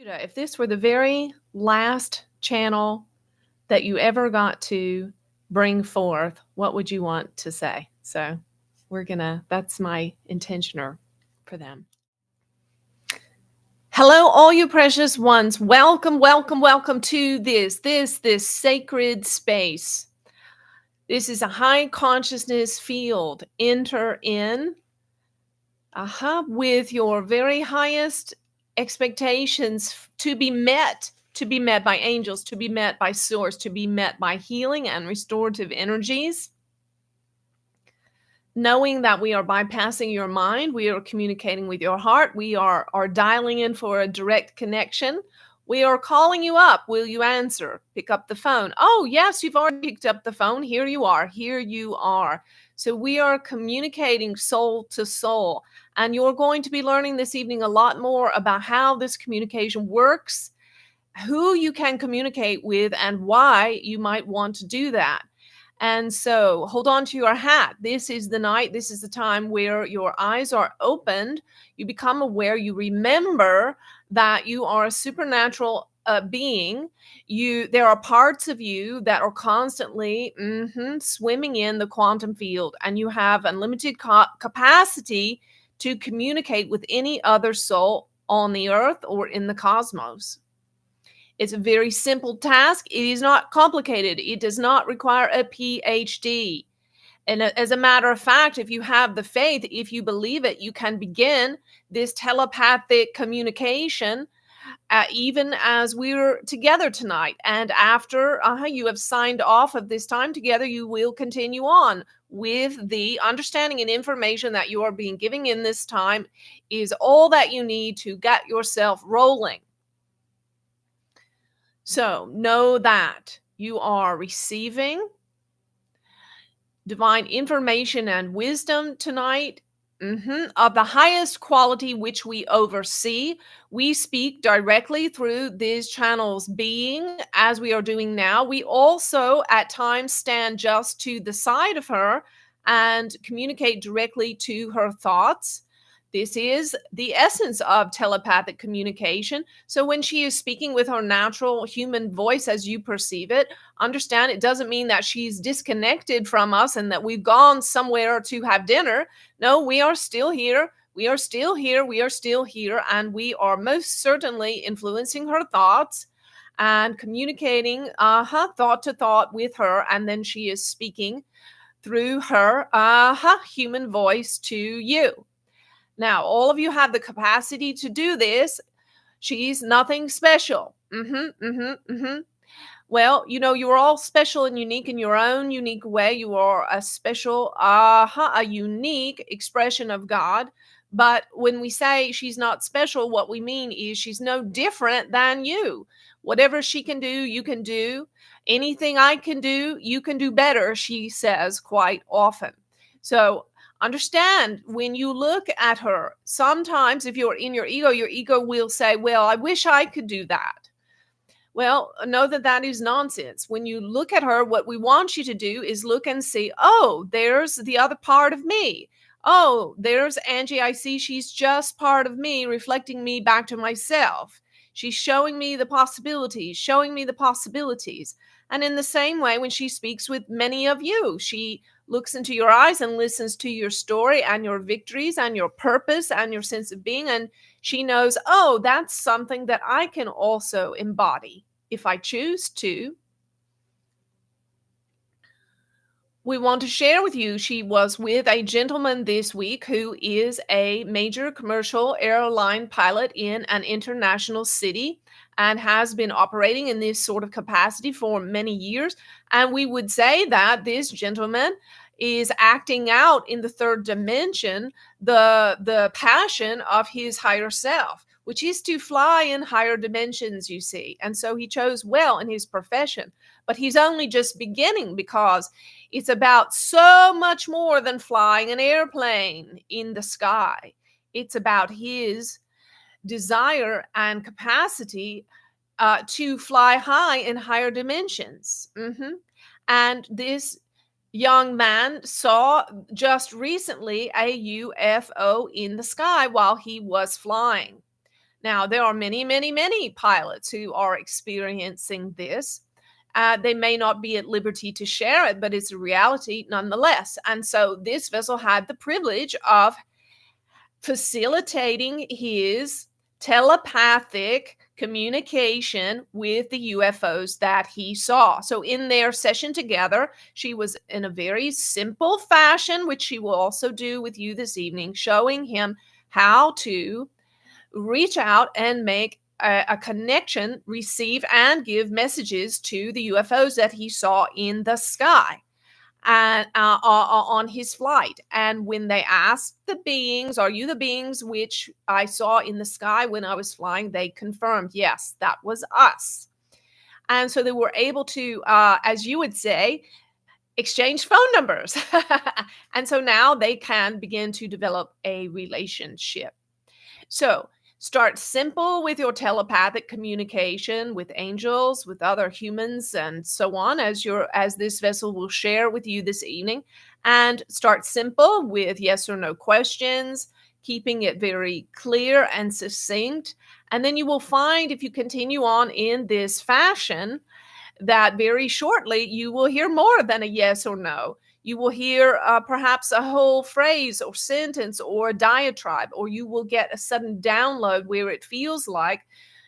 Judah, if this were the very last channel that you ever got to bring forth, what would you want to say? So that's my intentioner for them. Hello, all you precious ones. Welcome, welcome, welcome to this sacred space. This is a high consciousness field. Enter in with your very highest expectations to be met by angels, to be met by source, to be met by healing and restorative energies. Knowing that we are bypassing your mind, we are communicating with your heart, we are dialing in for a direct connection. We are calling you up. Will you answer? Pick up the phone. Oh, yes, you've already picked up the phone. Here you are. Here you are. So we are communicating soul to soul. And you're going to be learning this evening a lot more about how this communication works, who you can communicate with, and why you might want to do that. And so hold on to your hat. This is the night. This is the time where your eyes are opened. You become aware. You remember that you are a supernatural being. There are parts of you that are constantly swimming in the quantum field, and you have unlimited capacity to communicate with any other soul on the earth or in the cosmos. It's a very simple task. It is not complicated. It does not require a PhD. And as a matter of fact, if you have the faith, if you believe it, you can begin this telepathic communication even as we're together tonight. And after you have signed off of this time together, you will continue on with the understanding and information that you are being given in this time is all that you need to get yourself rolling. So know that you are receiving divine information and wisdom tonight of the highest quality, which we oversee. We speak directly through these channels being as we are doing now. We also at times stand just to the side of her and communicate directly to her thoughts. This is the essence of telepathic communication. So when she is speaking with her natural human voice as you perceive it, understand it doesn't mean that she's disconnected from us and that we've gone somewhere to have dinner. No, we are still here. We are still here. We are still here. And we are most certainly influencing her thoughts and communicating thought to thought with her. And then she is speaking through her human voice to you. Now, all of you have the capacity to do this. She's nothing special. Well, you're all special and unique in your own unique way. You are a special, a unique expression of God. But when we say she's not special, what we mean is she's no different than you. Whatever she can do, you can do. Anything I can do, you can do better, she says quite often. So understand when you look at her, sometimes if you're in your ego will say, well, I wish I could do that. Well, know that that is nonsense. When you look at her, what we want you to do is look and see, oh, there's the other part of me. Oh, there's Angie. I see she's just part of me, reflecting me back to myself. She's showing me the possibilities, showing me the possibilities. And in the same way, when she speaks with many of you, she looks into your eyes and listens to your story and your victories and your purpose and your sense of being. And she knows, oh, that's something that I can also embody if I choose to. We want to share with you, she was with a gentleman this week who is a major commercial airline pilot in an international city and has been operating in this sort of capacity for many years. And we would say that this gentleman is acting out in the third dimension the passion of his higher self, which is to fly in higher dimensions, you see. And so he chose well in his profession. But he's only just beginning because it's about so much more than flying an airplane in the sky. It's about his desire and capacity to fly high in higher dimensions. And this young man saw just recently a UFO in the sky while he was flying. Now, there are many, many, many pilots who are experiencing this. They may not be at liberty to share it, but it's a reality nonetheless. And so this vessel had the privilege of facilitating his telepathic communication with the UFOs that he saw. So, in their session together, she was in a very simple fashion, which she will also do with you this evening, showing him how to reach out and make a connection, receive and give messages to the UFOs that he saw in the sky and on his flight. And when they asked the beings, "Are you the beings which I saw in the sky when I was flying?" they confirmed, "Yes, that was us." And so they were able to, as you would say, exchange phone numbers. And so now they can begin to develop a relationship. So start simple with your telepathic communication with angels, with other humans, and so on, as this vessel will share with you this evening. And start simple with yes or no questions, keeping it very clear and succinct. And then you will find, if you continue on in this fashion, that very shortly you will hear more than a yes or no. You will hear perhaps a whole phrase or sentence or a diatribe, or you will get a sudden download where it feels like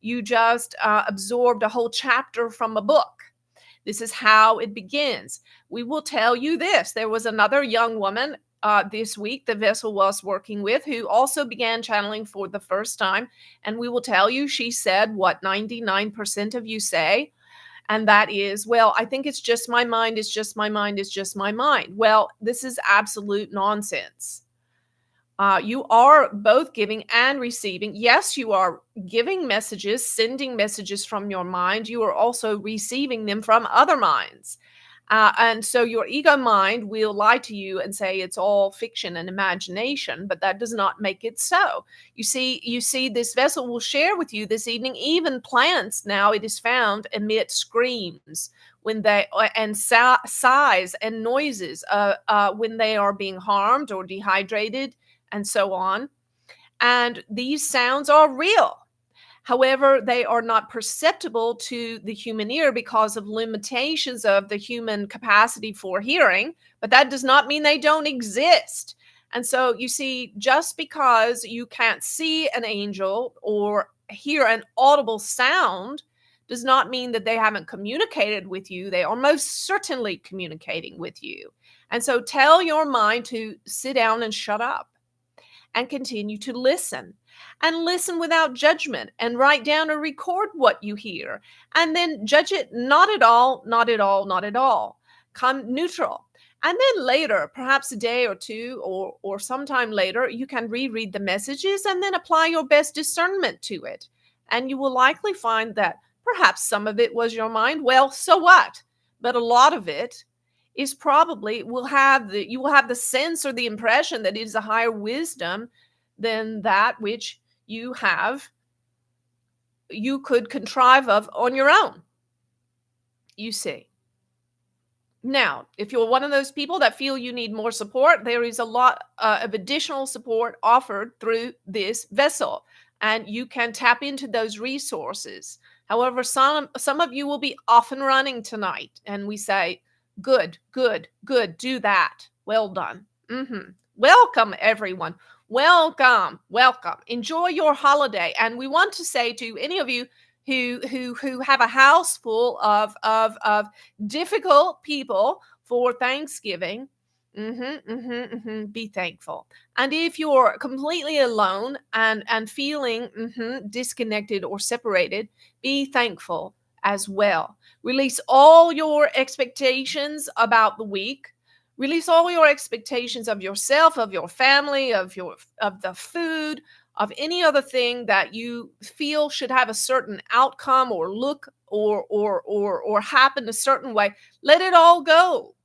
you just absorbed a whole chapter from a book. This is how it begins. We will tell you this. There was another young woman this week the vessel was working with who also began channeling for the first time. And we will tell you, she said what 99% of you say, and that is, well, I think it's just my mind, it's just my mind, it's just my mind. Well, this is absolute nonsense. You are both giving and receiving. Yes, you are giving messages, sending messages from your mind. You are also receiving them from other minds. And so your ego mind will lie to you and say it's all fiction and imagination, but that does not make it so. You see, this vessel will share with you this evening. Even plants now, it is found, emit screams when they and sighs and noises when they are being harmed or dehydrated, and so on. And these sounds are real. However, they are not perceptible to the human ear because of limitations of the human capacity for hearing, but that does not mean they don't exist. And so you see, just because you can't see an angel or hear an audible sound does not mean that they haven't communicated with you. They are most certainly communicating with you. And so tell your mind to sit down and shut up and continue to listen, and listen without judgment, and write down or record what you hear, and then judge it not at all, not at all, not at all. Come neutral. And then later, perhaps a day or two, or sometime later, you can reread the messages and then apply your best discernment to it. And you will likely find that perhaps some of it was your mind. Well, so what? But a lot of it is probably you will have the sense or the impression that it is a higher wisdom than that which you could contrive of on your own, you see. Now, if you're one of those people that feel you need more support, there is a lot of additional support offered through this vessel, and you can tap into those resources. However, some of you will be off and running tonight, and we say, good, good, good, do that. Well done. Welcome, everyone. Welcome, welcome. Enjoy your holiday. And we want to say to any of you who have a house full of difficult people for Thanksgiving, be thankful. And if you're completely alone and feeling disconnected or separated, be thankful as well. Release all your expectations about the week. Release all your expectations of yourself, of your family, of the food, of any other thing that you feel should have a certain outcome or look or happen a certain way. Let it all go.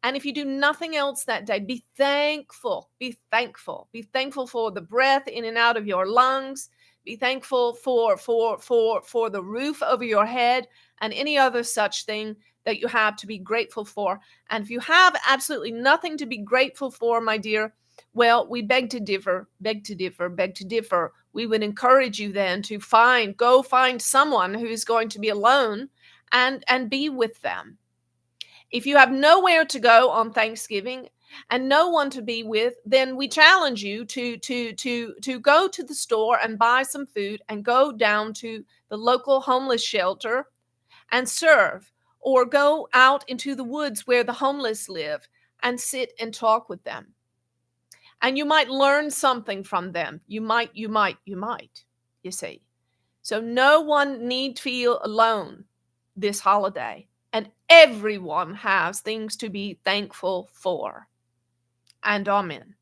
And if you do nothing else that day, be thankful. Be thankful. Be thankful for the breath in and out of your lungs. Be thankful for the roof over your head and any other such thing that you have to be grateful for. And if you have absolutely nothing to be grateful for, my dear, well, we beg to differ, beg to differ, beg to differ. we would encourage you then to go find someone who's going to be alone and be with them. If you have nowhere to go on Thanksgiving and no one to be with, then we challenge you to go to the store and buy some food and go down to the local homeless shelter and serve, or go out into the woods where the homeless live and sit and talk with them. And you might learn something from them. You see. So no one need feel alone this holiday, and everyone has things to be thankful for. And amen.